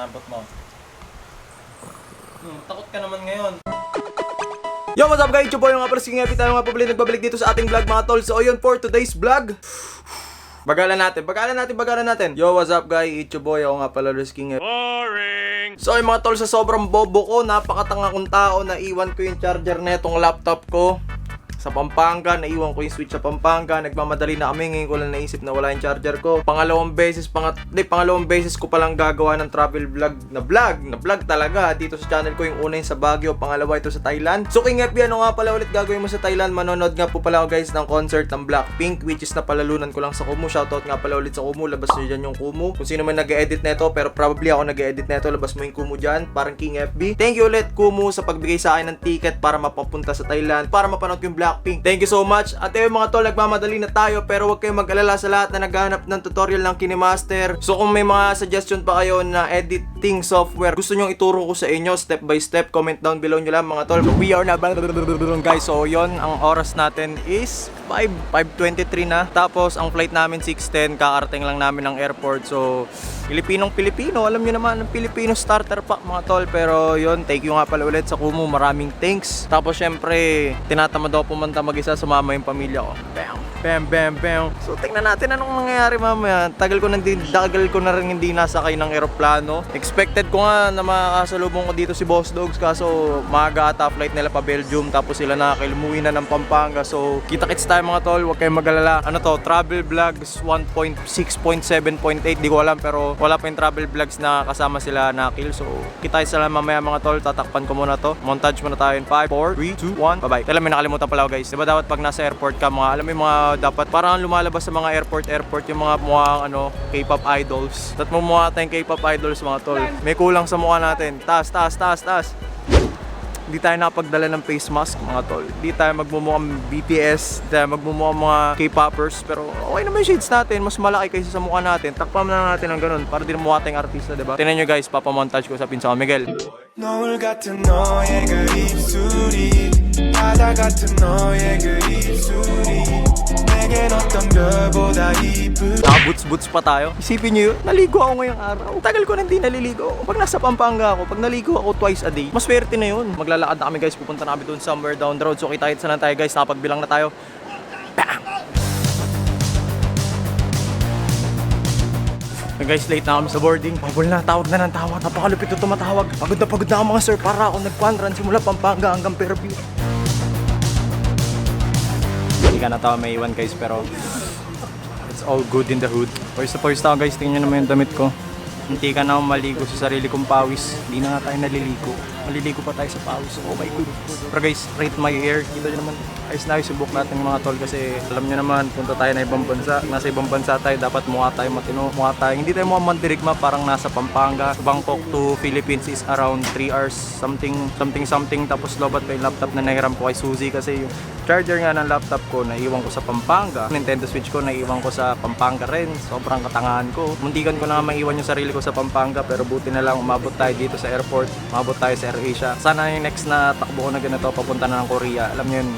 inabot mo. Takot ka naman ngayon. Yo, what's up guys? Ito po yung nga pala si King Epi. Tayo nga pabalik nagbabalik dito sa ating vlog mga tol. So ayun for today's vlog. Bagalan natin. Yo, what's up guys? It's your boy. Ako nga pala si King Epi. Boring! So yung mga tol, sa sobrang bobo ko, napakatanga kong tao, naiwan ko yung charger na itong laptop ko sa Pampanga, naiwan ko yung switch sa Pampanga. Nagmamadali na kami, ngayon ko lang naisip na wala yung charger ko. Pangalawang beses ko palang gagawa ng travel vlog na vlog talaga dito sa channel ko. Yung una yung sa Baguio, pangalawa ito sa Thailand. So King FB, ano nga pala ulit gagawin mo sa Thailand? Manonood nga po pala ako guys ng concert ng Blackpink, which is napalalunan ko lang sa Kumu. Shoutout nga pala ulit sa Kumu, labas nyo dyan yung Kumu. Kung sino man nag-edit neto, pero probably ako nag-edit neto, labas mo yung Kumu dyan, parang King FB. Thank you ulit Kumu sa pagbigay sa akin ng ticket para mapapunta sa Thailand, para mapanood ko yung Blackpink. Thank you so much. At yung mga tol, nagmamadali na tayo, pero huwag kayong mag-alala sa lahat na naghahanap ng tutorial ng KineMaster. So kung may mga suggestion pa kayo na editing software gusto nyong ituro ko sa inyo step by step, comment down below nyo lang mga tol. We are na guys. So yon, ang oras natin is 5:23 na. Tapos ang flight namin 6:10, kakarating lang namin ng airport. So Pilipino, alam niyo naman ang Filipino starter pack mga tol. Pero yon, thank you nga pala ulit sa Kumu, maraming thanks. Tapos syempre tinatamad ako pumunta mag-isa, sumama yung pamilya ko. Bam. So tingnan natin anong mangyayari mamaya. Tagal ko na rin hindi nasakay ng eroplano. Expected ko nga na makakasalubong ko dito si Boss Dogs, kaso maaga ata flight nila pa Belgium, tapos sila nakakilumuwi na ng Pampanga. So kita-kits tayo mga tol, huwag kayong mag-alala. Ano to, travel vlogs 1.6.7.8, di ko alam, pero wala pa yung travel vlogs na kasama sila na kill. So kita sila mamaya mga tol. Tatakpan ko muna to, montage muna tayo in 5, 4, 3, 2, 1, bye bye. Tala, may nakalimutan pala guys, diba dapat pag nasa airport ka, mga alam mo yung mga dapat parang lumalabas sa mga airport yung mga mukhang K-pop idols. Dapat mo mukha tayong K-pop idols mga tol. May kulang sa mukha natin. Taas. Hindi tayo nakapagdala ng face mask mga tol. Hindi tayo magmumukhang BTS, hindi tayo magmumukhang mga K-popers. Pero okay naman yung shades natin, mas malaki kaysa sa mukha natin. Takpan na natin ng ganun para din mukha tayong artista, diba? Tingnan nyo guys, papamontage ko sa pinsa ko, Miguel. 노을 같은 너의 그 입술이 바다 같은 너의 그 입술이 내겐 어떤 별보다 이쁜 Naka-boots pa tayo. Isipin nyo yun, naligo ako ngayong araw. Tagal ko na hindi naliligo. Pag nasa Pampanga ako, pag naligo ako twice a day, mas swerte na yun. Maglalakad na kami guys, pupunta na kami doon somewhere down the road. So kita-kitsa na tayo guys, nakapagbilang na tayo. Bam! Guys, late na kami sa boarding. Pabol na, tawag na ng tawag. Napakalupit ito tumatawag. Pagod na ako mga sir, para ako nag-run simula Pampanga hanggang Fairview. Hindi ka na tawa may iwan guys, pero it's all good in the hood. Pawis na guys, tingnan nyo naman yung damit ko. Hindi ka na maligo sa sarili kong pawis. Hindi na nga tayo naliligo. Maliligo pa tayo sa pawis. Oh my goodness. Pero guys, rate my hair. Kita nyo naman, ayos na yung subok natin mga tol. Kasi alam nyo naman, punta tayo na ibang bansa. Nasa ibang bansa tayo, dapat mukha tayo matino. Mukha tayo, hindi tayo mukha mandirigma. Parang nasa Pampanga. Bangkok to Philippines is around 3 hours something. Tapos lobat ko yung laptop na nahiram ko kay Suzy. Kasi yung charger nga ng laptop ko, naiwan ko sa Pampanga. Nintendo Switch ko, naiwan ko sa Pampanga rin. Sobrang katangahan ko. Muntikan ko na maiwan yung sarili ko sa Pampanga, pero buti na lang umabot tayo dito sa airport, umabot tayo sa AirAsia. Sana yung next na takbo ko na ganito, papunta na ng Korea. Alam niyo yun,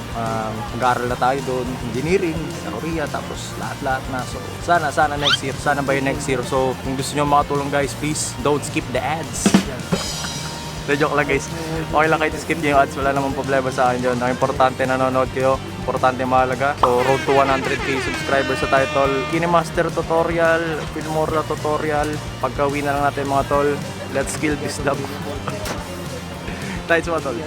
mag-aaral na tayo doon, engineering sa Korea, tapos lahat na. So sana next year, sana by next year. So kung gusto niyo makatulong guys, please don't skip the ads. Joke lang guys, okay lang kahit skip niyo yung ads, wala namang problema sa akin yun. Ang importante nanonood kayo, importante mahalaga. So road to 100k subscribers sa title, KineMaster tutorial, Filmora tutorial. Pagka-win na lang natin mga tol, let's kill this dub. Tayo mga tol.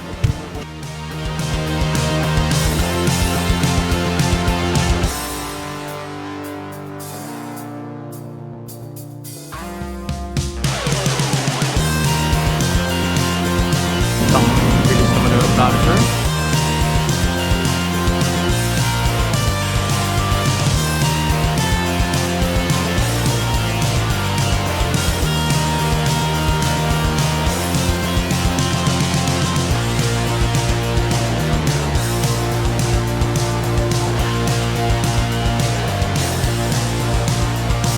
Bilis naman yung aeroplano, sir.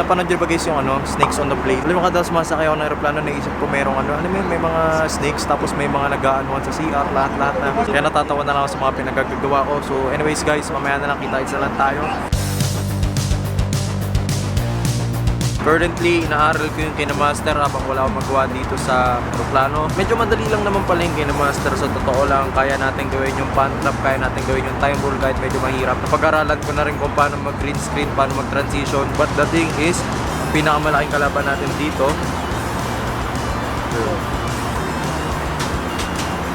Napanood nyo ba guys yung snakes on the plane? Alam mo kada sumasakay ako ng aeroplano, naisip ko merong may mga snakes, tapos may mga nag-aanuan sa CR, lahat na. Kaya natatawa na lang ako sa mga pinagagawa ko. So anyways guys, mamaya na lang kita-kitsa lang tayo. Currently, inaaral ko yung Kinemaster habang wala akong magawa dito sa aeroplano. Medyo madali lang naman pala yung Kinemaster. Sa totoo lang, kaya natin gawin yung fan club, kaya natin gawin yung time rule kahit medyo mahirap. Napag-aralan ko na rin kung paano mag-green screen, paano mag-transition. But the thing is, ang pinakamalaking kalaban natin dito,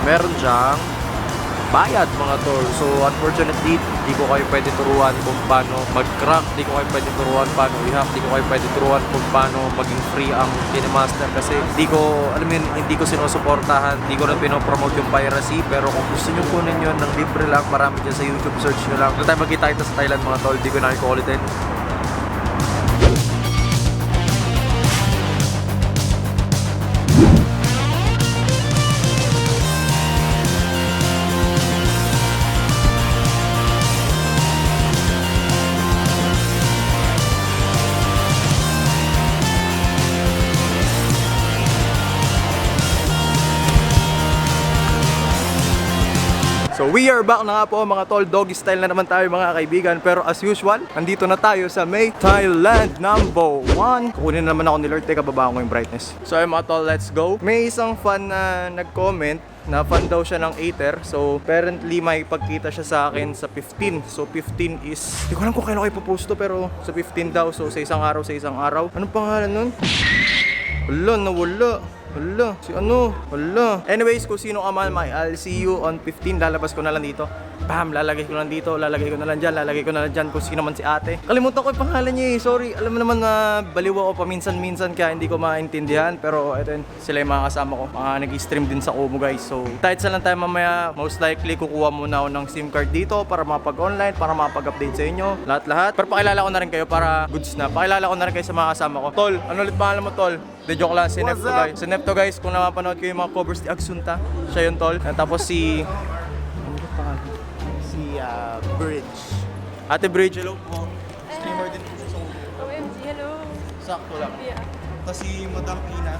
meron siyang bayad mga tol. So unfortunately, di ko kayo pwede turuan kung paano mag-crack, di ko kayo pwede turuan paano i-hack, di ko kayo pwede turuan kung paano maging free ang Kinemaster kasi di ko, alam mo yun, hindi ko sinusuportahan, di ko rin pinopromote yung piracy. Pero kung gusto nyo kunin yun ng libre lang, marami dyan sa YouTube, search nyo lang. Kung tayo magkita sa Thailand mga tol, di ko na ikulitin. So we are back na nga po mga tol, doggy style na naman tayo mga kaibigan. Pero as usual, andito na tayo sa May Thailand number 1. Kukunin na naman ako ni Lord, teka babaan ko yung brightness. So ayun mga tol, let's go. May isang fan na nag-comment na fan daw siya ng Aether. So apparently may pagkita siya sa akin sa 15. So 15 is, hindi ko alam kung kailan ko ipopost to, pero sa 15 daw. So sa isang araw, sa isang araw. Anong pangalan nun? Wala, nawala. Wala, si ano? Wala. Anyways, kung sino ka man, I'll see you on 15. Lalabas ko na lang dito. Bam, lalagay ko lang dito, lalagay ko na lang dyan, lalagay ko na lang dyan kung sino man si ate. Kalimutan ko yung pangalan niya eh, sorry. Alam mo naman na baliw ako paminsan-minsan kaya hindi ko maintindihan. Pero ito yun, sila yung mga kasama ko. Mga nag-stream din sa Kumu guys. So, kahit saan lang tayo mamaya, most likely kukuha muna ako ng SIM card dito para mapag-online, para mapag-update sa inyo. Lahat-lahat. Pero pakilala ko na rin kayo para goods na. Pakilala ko na rin kayo sa mga kasama ko. Tol, ano ulit pangalan mo Tol? De joke lang, si Nepto guys. Si Nepto guys, kung napapanood ko yung mga covers ni Agsunta, siya yun Tol. Tapos si... Bridge. Ate Bridge, hello po. Streamer din po sa Kumu. OMG, hello. Sakto lang. Yeah. Tapos si Madam Ina.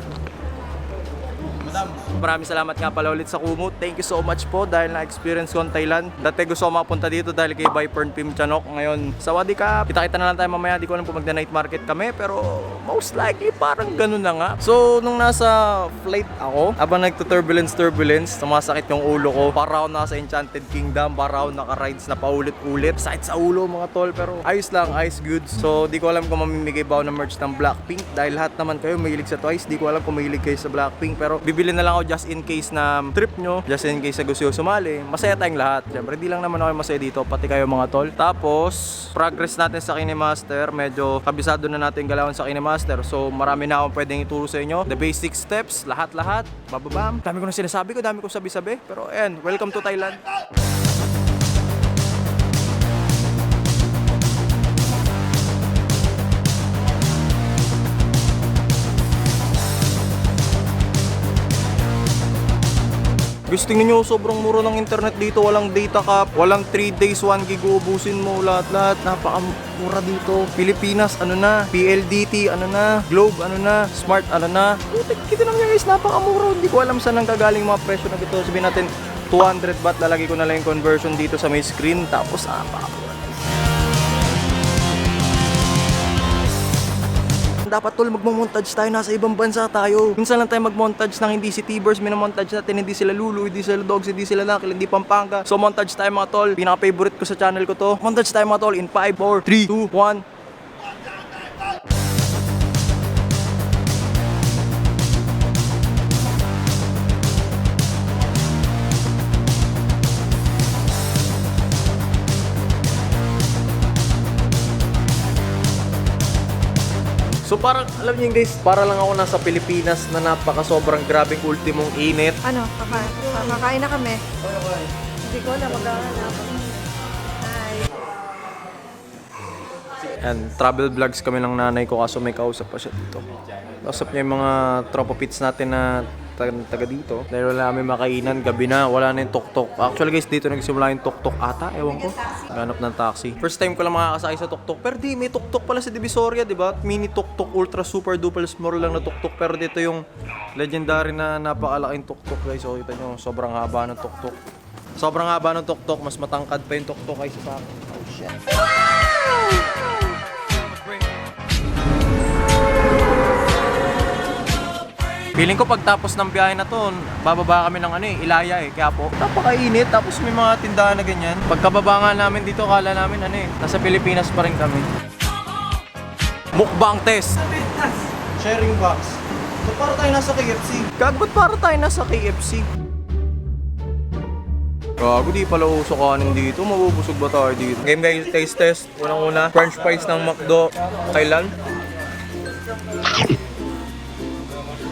Madam, maraming salamat nga pala ulit sa Kumu. Thank you so much po dahil na-experience ko ang Thailand. Dati gusto ko makapunta dito dahil kay Vipern Pim Chanok. Ngayon, sawadee ka. Kita-kita na lang tayo mamaya. Di ko alam kung magna-night market kami. Pero most likely parang ganun na nga. So, nung nasa flight ako, habang nagto-turbulence, sumasakit yung ulo ko. Para ako nasa Enchanted Kingdom. Para ako naka-rides na paulit-ulit. Sakit sa ulo mga tol. Pero ayos lang, ayos goods. So, di ko alam kung mamimigay ba ako ng merch ng Blackpink. Dahil lahat naman kayo mahilig sa Twice. Di ko alam kung mahilig kayo sa Blackpink. Pero bibili na lang ako just in case na trip nyo, just in case na gusto nyo sumali. Masaya tayong lahat. Siyempre, di lang naman ako masaya dito, pati kayo mga tol. Tapos, progress natin sa Kinemaster. Medyo kabisado na natin galawan sa Kinemaster. So, marami na akong pwedeng ituro sa inyo. The basic steps, lahat-lahat. Bababam. Dami ko na sinasabi ko, dami ko sabi-sabi. Pero ayan, welcome to Thailand. Gusto niyo sobrang mura ng internet dito, walang data cap, walang 3 days 1 gig uubusin mo, lahat-lahat, napakamura dito. Pilipinas, ano na, PLDT, ano na, Globe, ano na, Smart, ano na. Kita naman guys, napakamura. Hindi ko alam saan nang gagaling mga presyo na ito. Sabihin natin 200 baht, lalagay ko na lang yung conversion dito sa may screen, tapos napakamura. Dapat tol, magmamontage tayo, nasa ibang bansa tayo. Minsan lang tayo magmontage ng hindi si T-Verse, minamontage natin, hindi sila Lulu, hindi sila Dogs, hindi sila Nakil, hindi Pampanga. So montage tayo mga tol, pinaka-favorite ko sa channel ko to. Montage tayo mga tol in 5, 4, 3, 2, 1. So parang, alam niyo guys, para lang ako nasa Pilipinas na napaka sobrang grabing ultimong init. Ano, kakain na kami. Hindi ko na maghahanap. Hi. And travel vlogs kami ng nanay ko kaso may kausap pa siya dito. Kausap niya yung mga tropa pits natin na taga dito. Dahil wala kami makainan, gabi na, wala na yung tuk-tuk. Actually guys, dito nagsimula yung tuk-tuk ata, ewan ko. Ganap ng taxi. First time ko lang makakasakay sa tuk-tuk. Pero di, may tuk-tuk pala sa Divisoria, di ba? Mini tuk-tuk, ultra super duper small lang na tuk-tuk. Pero dito yung legendary na napakalaking tuk-tuk guys. So kita nyo, sobrang haba ng tuk-tuk. Sobrang haba ng tuk-tuk, mas matangkad pa yung tuk-tuk guys sa akin. Oh shit. Wow! Feeling ko pagtapos ng biyahe na to, bababa kami ng Ilaya kaya po. Napakainit, tapos may mga tindahan na ganyan. Pagkababa nga namin dito, kala namin nasa Pilipinas pa rin kami. Mukbang test. Sharing box. So para tayo nasa KFC. Ba't para tayo nasa KFC? Gago, di pala uso kanin dito. Mabubusog ba tayo dito? Game guys, taste test. Unang-una, french fries ng McDo. Kailan?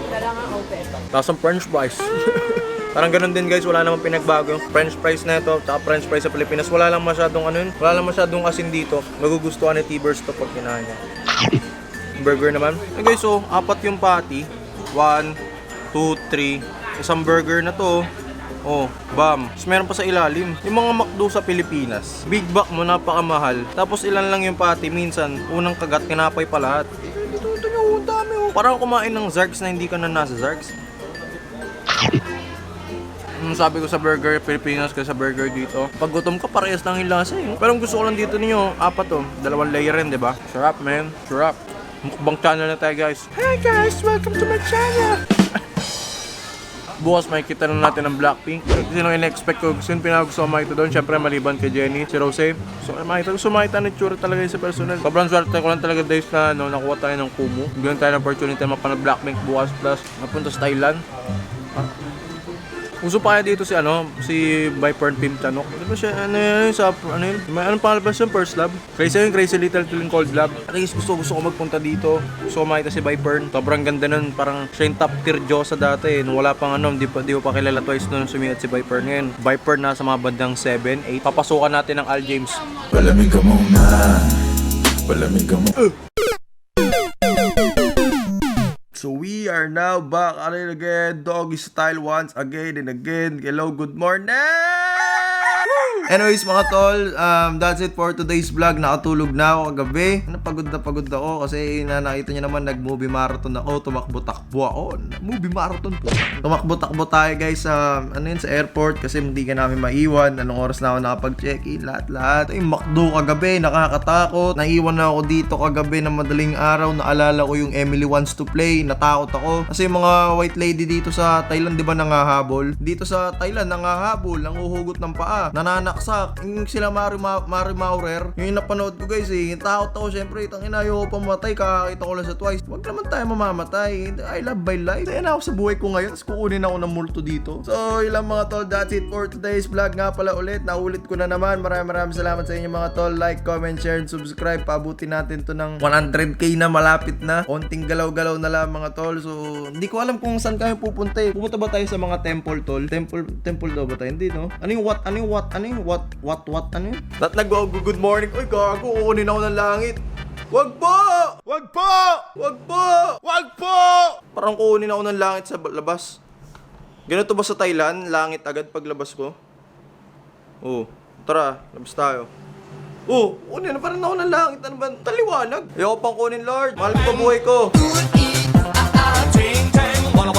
Kailangan open. Tapos ang french fries. Parang ganun din guys, wala namang pinagbago. French fries na ito, tsaka french fries sa Pilipinas. Wala lang masyadong wala lang masyadong asin dito. Magugustuhan ni T-Burst to pag kinain niya. Burger naman. Okay, so, 4 yung patty. 1, 2, 3. Isang burger na to. Oh, bam. Tapos meron pa sa ilalim. Yung mga McDo sa Pilipinas, Big Mac mo, napakamahal. Tapos ilan lang yung patty. Minsan, unang kagat, kinapay pa lahat. Ito nyo, dami oh. Parang kumain ng Zarks na hindi ka na nasa Zarks. Sabi ko sa burger Pilipinas kasi sa burger dito, pag gutom ka parehas lang yung lasa eh. Pero ang gusto ko lang dito ninyo, 4 to, 2 layer rin, diba? Sarap man, sarap. Mukbang channel na tayo guys. Hey guys, welcome to my channel. Bukas makikita na natin ang Blackpink. Sino in-expect ko? Sino pinagusto ko makita doon? Siyempre maliban kay Jennie, si Rose. So makita ng tsura talaga yun sa personal. Sobrang swerte ko lang talaga days na nakuha tayo ng Kumu. Bigyan tayo ng opportunity na mapanood Blackpink bukas, plus napunta sa Thailand. Uso pa kaya dito si Viper and Pim Chanok. Ano ba siya? Anong pangalan ba siya? First Love? Crazy Little Thing Called Love. At least gusto ko magpunta dito. Gusto ko makita si Viper. Sobrang ganda nun. Parang siya yung top tier Diyosa dati. Nung wala pang di ko pa kilala twice nung sumikat si Viper. Ngayon, Viper na sa mga bandang 7, 8. Papasukan natin ang Al James. Palamig ka muna. Palamig ka muna. So we are now back at it again, doggy style once again and again. Hello, good morning! Anyways mga tol, that's it for today's vlog. Nakatulog na ako kagabi. Pagod ako kasi nakita niyo naman nag-movie marathon ako. Tumakbo-takbo ako. Movie marathon po. Tumakbo-takbo tayo guys sa sa airport kasi hindi ka namin maiwan. Anong oras na ako nakapag-check-in, lahat. Yung McDo kagabi, nakakatakot. Naiwan na ako dito kagabi na madaling araw. Naalala ko yung Emily Wants to Play. Natakot ako. Kasi yung mga white lady dito sa Thailand, di ba nangahabol? Dito sa Thailand, nangahabol, nanguhugot ng paa, nananaksak. Yung sila Mari Maurer. Yung napanood ko guys takot ako syempre. Tangina, ayoko pamatay. Kakakita ko lang sa Twice. Wag naman tayo mamamatay. I love my life. Kaya na ako sa buhay ko ngayon. Tapos kukunin ako ng multo dito. So, ilang mga tol, that's it for today's vlog nga pala ulit. Naulit ko na naman. Maraming salamat sa inyo mga tol. Like, comment, share, and subscribe. Paabutin natin to ng 100k na malapit na. Konting galaw-galaw na lang mga tol. So, hindi ko alam kung saan kami pupunta eh. Pupunta ba tayo sa mga temple tol? Temple daw ba tayo? Hindi no? Ano yung what? Ano yun? Good morning. Uy, gago. Uunin ako ng langit. Wag po! Parang kuunin ako ng langit sa labas. Ganito ba sa Thailand? Langit agad paglabas ko? Oh, tara. Labas tayo. Oh, kunin na parang ako ng langit. Ano ba? Taliwanag. Ayoko pang kunin, Lord. Mahal ko pa buhay ko. Ting tang, wanna